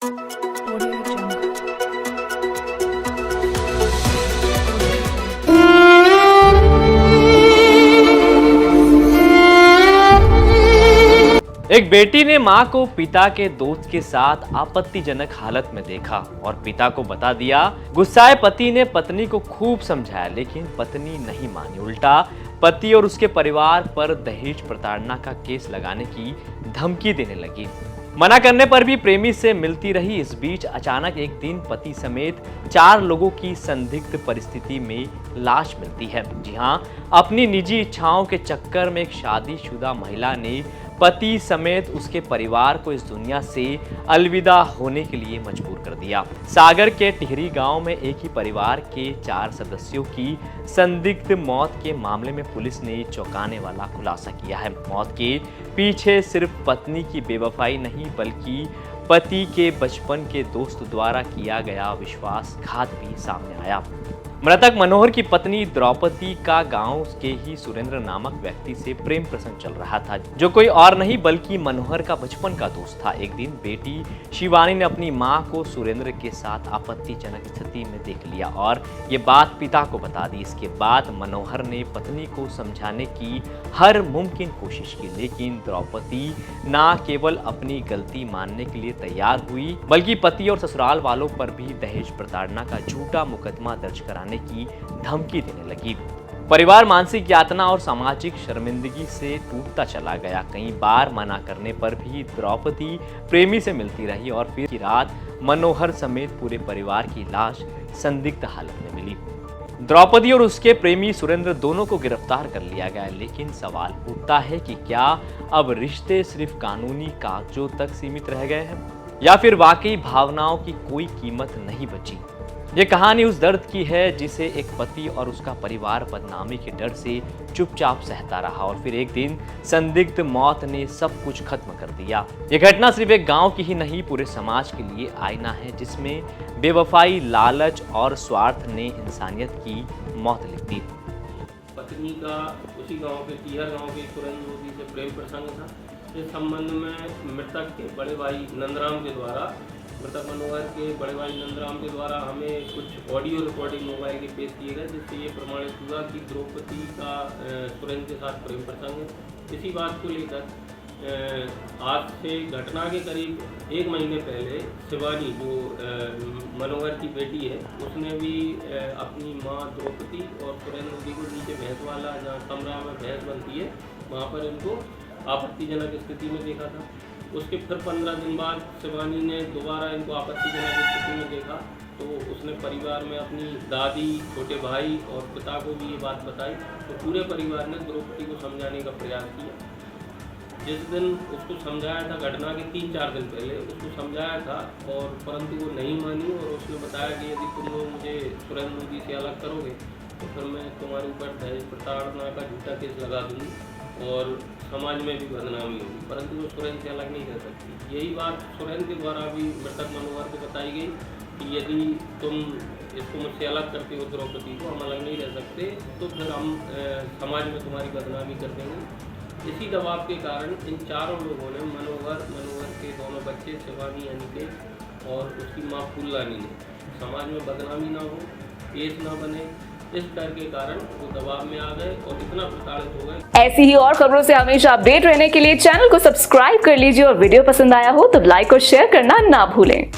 Audio Jungle. एक बेटी ने मां को पिता के दोस्त के साथ आपत्तिजनक हालत में देखा और पिता को बता दिया। गुस्साए पति ने पत्नी को खूब समझाया, लेकिन पत्नी नहीं मानी। उल्टा पति और उसके परिवार पर दहेज प्रताड़ना का केस लगाने की धमकी देने लगी। मना करने पर भी प्रेमी से मिलती रही। इस बीच अचानक एक दिन पति समेत 4 लोगों की संदिग्ध परिस्थिति में लाश मिलती है। जी हां, अपनी निजी इच्छाओं के चक्कर में एक शादीशुदा महिला ने पति समेत उसके परिवार को इस दुनिया से अलविदा होने के लिए मजबूर कर दिया। सागर के टिहरी गांव में एक ही परिवार के 4 सदस्यों की संदिग्ध मौत के मामले में पुलिस ने चौंकाने वाला खुलासा किया है। मौत के पीछे सिर्फ पत्नी की बेवफाई नहीं, बल्कि पति के बचपन के दोस्त द्वारा किया गया विश्वासघात भी सामने आया। मृतक मनोहर की पत्नी द्रौपदी का गांव के ही सुरेंद्र नामक व्यक्ति से प्रेम प्रसंग चल रहा था, जो कोई और नहीं बल्कि मनोहर का बचपन का दोस्त था। एक दिन बेटी शिवानी ने अपनी मां को सुरेंद्र के साथ आपत्तिजनक स्थिति में देख लिया और ये बात पिता को बता दी। इसके बाद मनोहर ने पत्नी को समझाने की हर मुमकिन कोशिश की, लेकिन द्रौपदी न केवल अपनी गलती मानने के लिए तैयार हुई, बल्कि पति और ससुराल वालों पर भी दहेज प्रताड़ना का झूठा मुकदमा दर्ज कराने की धमकी देने लगी। परिवार मानसिक यातना और सामाजिक शर्मिंदगी से टूटता चला गया। कई बार मना करने पर भी द्रौपदी प्रेमी से मिलती रही और फिर की रात मनोहर समेत पूरे परिवार की लाश संदिग्ध हालत में मिली। द्रौपदी और उसके प्रेमी सुरेंद्र दोनों को गिरफ्तार कर लिया गया, लेकिन सवाल उठता है कि क्या अब रिश्ते सिर्फ कानूनी कागजों तक सीमित रह गए हैं या फिर वाकई भावनाओं की कोई कीमत नहीं बची। ये कहानी उस दर्द की है जिसे एक पति और उसका परिवार बदनामी के डर से चुपचाप सहता रहा और फिर एक दिन संदिग्ध मौत ने सब कुछ खत्म कर दिया। ये घटना सिर्फ एक गांव की ही नहीं, पूरे समाज के लिए आईना है, जिसमें बेवफाई, लालच और स्वार्थ ने इंसानियत की मौत लिख दी। पत्नी का उसी गांव के टिहर गांव के सुरेंद्र मोदी से प्रेम प्रसंग था। इस संबंध में मृतक के बड़े भाई नंदराम के द्वारा, मृतक मनोहर के बड़े भाई नंदराम के द्वारा हमें कुछ ऑडियो रिकॉर्डिंग मोबाइल के पेश किए गए, जिससे ये प्रमाणित हुआ कि द्रौपदी का सुरेंद्र के साथ प्रेम प्रसंग है। इसी बात को लेकर आज से घटना के करीब 1 महीने पहले शिवानी, जो मनोहर की बेटी है, उसने भी अपनी मां द्रौपदी और सुरेंद्र मोदी को नीचे भैंस वाला, जहाँ कमरा में भैंस बनती है, वहाँ पर इनको आपत्तिजनक स्थिति में देखा था। उसके फिर 15 दिन बाद शिवानी ने दोबारा इनको आपत्तिजनक स्थिति में देखा, तो उसने परिवार में अपनी दादी, छोटे भाई और पिता को भी ये बात बताई। तो पूरे परिवार ने द्रौपदी को समझाने का प्रयास किया। जिस दिन उसको समझाया था, घटना के 3-4 दिन पहले उसको समझाया था, और परंतु वो नहीं मानी और उसने बताया कि यदि तुम लोग मुझे सुरेंद्र मोदी से अलग करोगे तो फिर मैं तुम्हारे ऊपर दहेज प्रताड़ना का झूठा केस लगा दूँगी और समाज में भी बदनामी होगी, परंतु वो सुरेंद्र से अलग नहीं रह सकती। यही बात सुरेंद्र के द्वारा भी मृतक मनोहर को बताई गई कि यदि तुम इसको मुझसे अलग करते हो द्रौपदी को, हम अलग नहीं रह सकते, तो फिर हम समाज में तुम्हारी बदनामी कर देंगे। इसी दबाव के कारण इन 4 लोगों ने मनोहर के दोनों बच्चे शिवानी अनिकेत और उसकी माँ फूलरानी ने समाज में बदनामी ना हो, केस ना बने, इस डर के कारण वो दबाव में आ गए और इतना प्रताड़ित हो गए। ऐसी ही और खबरों से हमेशा अपडेट रहने के लिए चैनल को सब्सक्राइब कर लीजिए और वीडियो पसंद आया हो तो लाइक और शेयर करना ना भूलें।